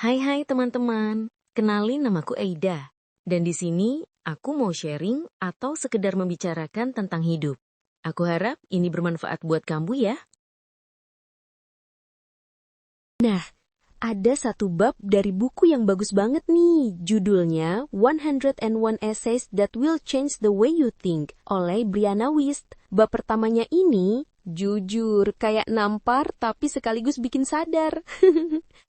Hai teman-teman, kenalin namaku Aida. Dan di sini aku mau sharing atau sekedar membicarakan tentang hidup. Aku harap ini bermanfaat buat kamu ya. Nah, ada satu bab dari buku yang bagus banget nih. Judulnya 101 Essays That Will Change the Way You Think oleh Brianna Wiest. Bab pertamanya ini, jujur, kayak nampar tapi sekaligus bikin sadar.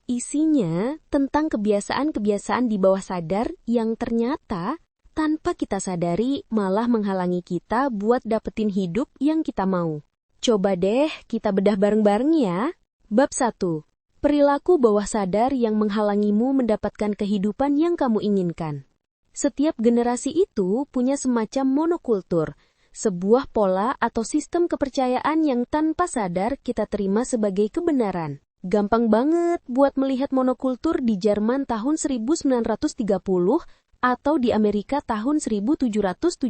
Isinya tentang kebiasaan-kebiasaan di bawah sadar yang ternyata tanpa kita sadari malah menghalangi kita buat dapetin hidup yang kita mau. Coba deh kita bedah bareng-bareng ya. Bab 1. Perilaku bawah sadar yang menghalangimu mendapatkan kehidupan yang kamu inginkan. Setiap generasi itu punya semacam monokultur, sebuah pola atau sistem kepercayaan yang tanpa sadar kita terima sebagai kebenaran. Gampang banget buat melihat monokultur di Jerman tahun 1930 atau di Amerika tahun 1776.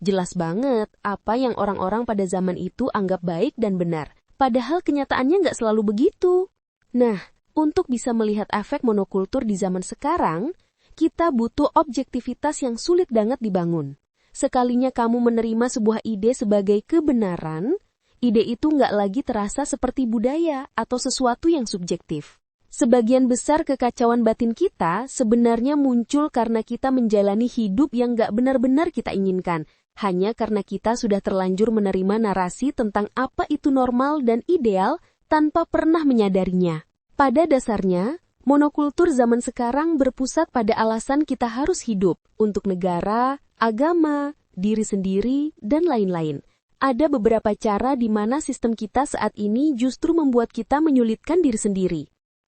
Jelas banget apa yang orang-orang pada zaman itu anggap baik dan benar. Padahal kenyataannya nggak selalu begitu. Nah, untuk bisa melihat efek monokultur di zaman sekarang, kita butuh objektivitas yang sulit banget dibangun. Sekalinya kamu menerima sebuah ide sebagai kebenaran, ide itu nggak lagi terasa seperti budaya atau sesuatu yang subjektif. Sebagian besar kekacauan batin kita sebenarnya muncul karena kita menjalani hidup yang nggak benar-benar kita inginkan, hanya karena kita sudah terlanjur menerima narasi tentang apa itu normal dan ideal tanpa pernah menyadarinya. Pada dasarnya, monokultur zaman sekarang berpusat pada alasan kita harus hidup untuk negara, agama, diri sendiri, dan lain-lain. Ada beberapa cara di mana sistem kita saat ini justru membuat kita menyulitkan diri sendiri.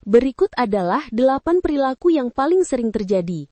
Berikut adalah 8 perilaku yang paling sering terjadi.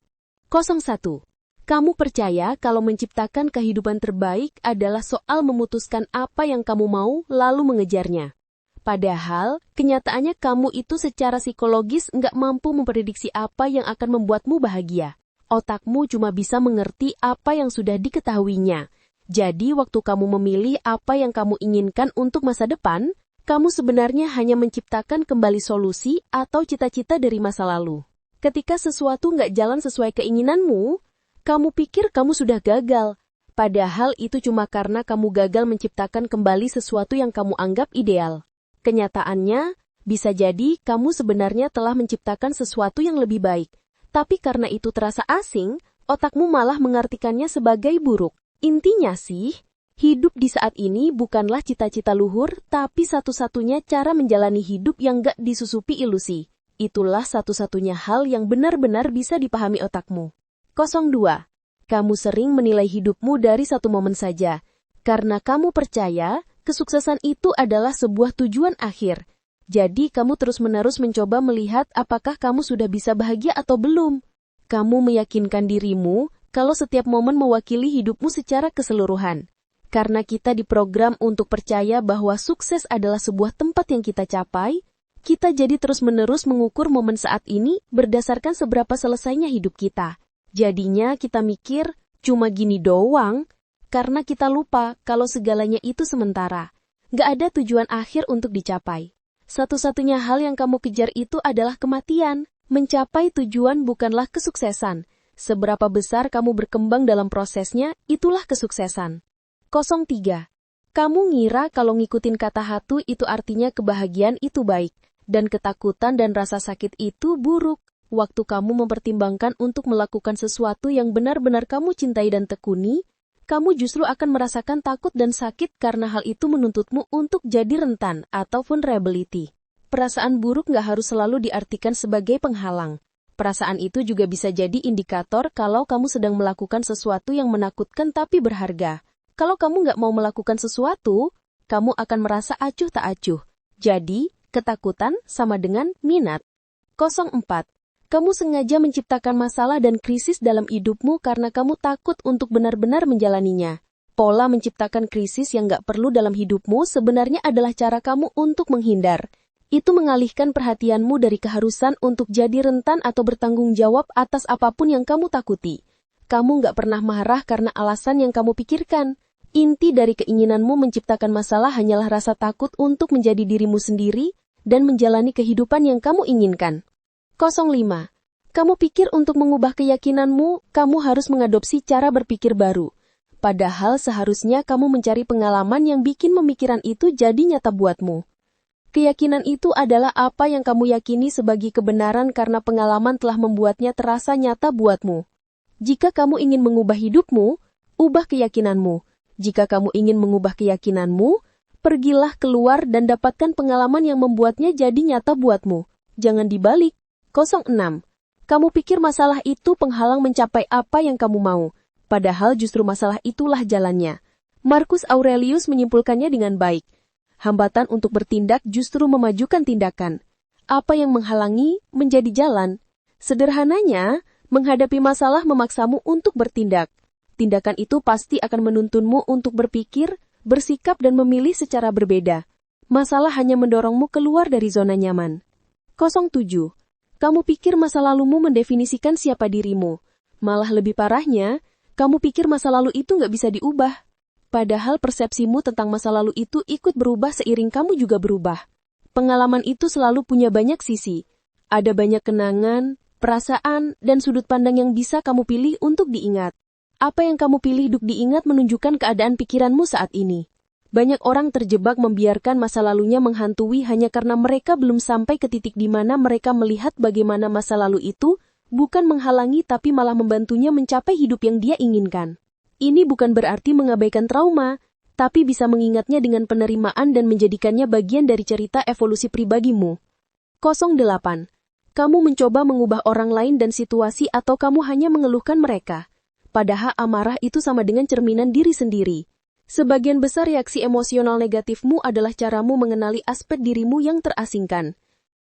01. Kamu percaya kalau menciptakan kehidupan terbaik adalah soal memutuskan apa yang kamu mau lalu mengejarnya. Padahal, kenyataannya kamu itu secara psikologis nggak mampu memprediksi apa yang akan membuatmu bahagia. Otakmu cuma bisa mengerti apa yang sudah diketahuinya. Jadi, waktu kamu memilih apa yang kamu inginkan untuk masa depan, kamu sebenarnya hanya menciptakan kembali solusi atau cita-cita dari masa lalu. Ketika sesuatu nggak jalan sesuai keinginanmu, kamu pikir kamu sudah gagal. Padahal itu cuma karena kamu gagal menciptakan kembali sesuatu yang kamu anggap ideal. Kenyataannya, bisa jadi kamu sebenarnya telah menciptakan sesuatu yang lebih baik. Tapi karena itu terasa asing, otakmu malah mengartikannya sebagai buruk. Intinya sih, hidup di saat ini bukanlah cita-cita luhur, tapi satu-satunya cara menjalani hidup yang gak disusupi ilusi. Itulah satu-satunya hal yang benar-benar bisa dipahami otakmu. 02. Kamu sering menilai hidupmu dari satu momen saja. Karena kamu percaya, kesuksesan itu adalah sebuah tujuan akhir. Jadi kamu terus-menerus mencoba melihat apakah kamu sudah bisa bahagia atau belum. Kamu meyakinkan dirimu kalau setiap momen mewakili hidupmu secara keseluruhan. Karena kita diprogram untuk percaya bahwa sukses adalah sebuah tempat yang kita capai, kita jadi terus-menerus mengukur momen saat ini berdasarkan seberapa selesainya hidup kita. Jadinya kita mikir, cuma gini doang, karena kita lupa kalau segalanya itu sementara. Gak ada tujuan akhir untuk dicapai. Satu-satunya hal yang kamu kejar itu adalah kematian. Mencapai tujuan bukanlah kesuksesan. Seberapa besar kamu berkembang dalam prosesnya, itulah kesuksesan. 03. Kamu ngira kalau ngikutin kata hatu itu artinya kebahagiaan itu baik, dan ketakutan dan rasa sakit itu buruk. Waktu kamu mempertimbangkan untuk melakukan sesuatu yang benar-benar kamu cintai dan tekuni, kamu justru akan merasakan takut dan sakit karena hal itu menuntutmu untuk jadi rentan atau vulnerability. Perasaan buruk nggak harus selalu diartikan sebagai penghalang. Perasaan itu juga bisa jadi indikator kalau kamu sedang melakukan sesuatu yang menakutkan tapi berharga. Kalau kamu nggak mau melakukan sesuatu, kamu akan merasa acuh tak acuh. Jadi, ketakutan sama dengan minat. 04. Kamu sengaja menciptakan masalah dan krisis dalam hidupmu karena kamu takut untuk benar-benar menjalaninya. Pola menciptakan krisis yang gak perlu dalam hidupmu sebenarnya adalah cara kamu untuk menghindar. Itu mengalihkan perhatianmu dari keharusan untuk jadi rentan atau bertanggung jawab atas apapun yang kamu takuti. Kamu gak pernah marah karena alasan yang kamu pikirkan. Inti dari keinginanmu menciptakan masalah hanyalah rasa takut untuk menjadi dirimu sendiri dan menjalani kehidupan yang kamu inginkan. 05. Kamu pikir untuk mengubah keyakinanmu, kamu harus mengadopsi cara berpikir baru. Padahal seharusnya kamu mencari pengalaman yang bikin pemikiran itu jadi nyata buatmu. Keyakinan itu adalah apa yang kamu yakini sebagai kebenaran karena pengalaman telah membuatnya terasa nyata buatmu. Jika kamu ingin mengubah hidupmu, ubah keyakinanmu. Jika kamu ingin mengubah keyakinanmu, pergilah keluar dan dapatkan pengalaman yang membuatnya jadi nyata buatmu. Jangan dibalik. 06. Kamu pikir masalah itu penghalang mencapai apa yang kamu mau, padahal justru masalah itulah jalannya. Marcus Aurelius menyimpulkannya dengan baik. Hambatan untuk bertindak justru memajukan tindakan. Apa yang menghalangi menjadi jalan. Sederhananya, menghadapi masalah memaksamu untuk bertindak. Tindakan itu pasti akan menuntunmu untuk berpikir, bersikap dan memilih secara berbeda. Masalah hanya mendorongmu keluar dari zona nyaman. 07. Kamu pikir masa lalumu mendefinisikan siapa dirimu. Malah lebih parahnya, kamu pikir masa lalu itu nggak bisa diubah. Padahal persepsimu tentang masa lalu itu ikut berubah seiring kamu juga berubah. Pengalaman itu selalu punya banyak sisi. Ada banyak kenangan, perasaan, dan sudut pandang yang bisa kamu pilih untuk diingat. Apa yang kamu pilih untuk diingat menunjukkan keadaan pikiranmu saat ini. Banyak orang terjebak membiarkan masa lalunya menghantui hanya karena mereka belum sampai ke titik di mana mereka melihat bagaimana masa lalu itu bukan menghalangi tapi malah membantunya mencapai hidup yang dia inginkan. Ini bukan berarti mengabaikan trauma, tapi bisa mengingatnya dengan penerimaan dan menjadikannya bagian dari cerita evolusi pribadimu. 08. Kamu mencoba mengubah orang lain dan situasi atau kamu hanya mengeluhkan mereka. Padahal amarah itu sama dengan cerminan diri sendiri. Sebagian besar reaksi emosional negatifmu adalah caramu mengenali aspek dirimu yang terasingkan.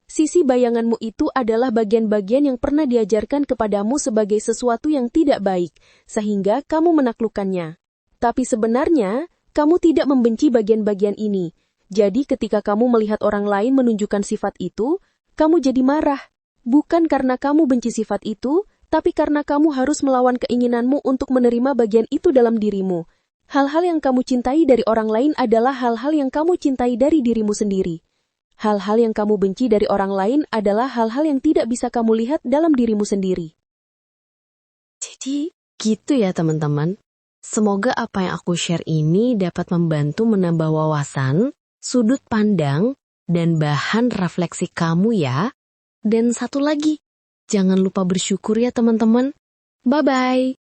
Sisi bayanganmu itu adalah bagian-bagian yang pernah diajarkan kepadamu sebagai sesuatu yang tidak baik, sehingga kamu menaklukkannya. Tapi sebenarnya, kamu tidak membenci bagian-bagian ini. Jadi ketika kamu melihat orang lain menunjukkan sifat itu, kamu jadi marah. Bukan karena kamu benci sifat itu, tapi karena kamu harus melawan keinginanmu untuk menerima bagian itu dalam dirimu. Hal-hal yang kamu cintai dari orang lain adalah hal-hal yang kamu cintai dari dirimu sendiri. Hal-hal yang kamu benci dari orang lain adalah hal-hal yang tidak bisa kamu lihat dalam dirimu sendiri. Jadi, gitu ya teman-teman. Semoga apa yang aku share ini dapat membantu menambah wawasan, sudut pandang, dan bahan refleksi kamu ya. Dan satu lagi, jangan lupa bersyukur ya teman-teman. Bye-bye.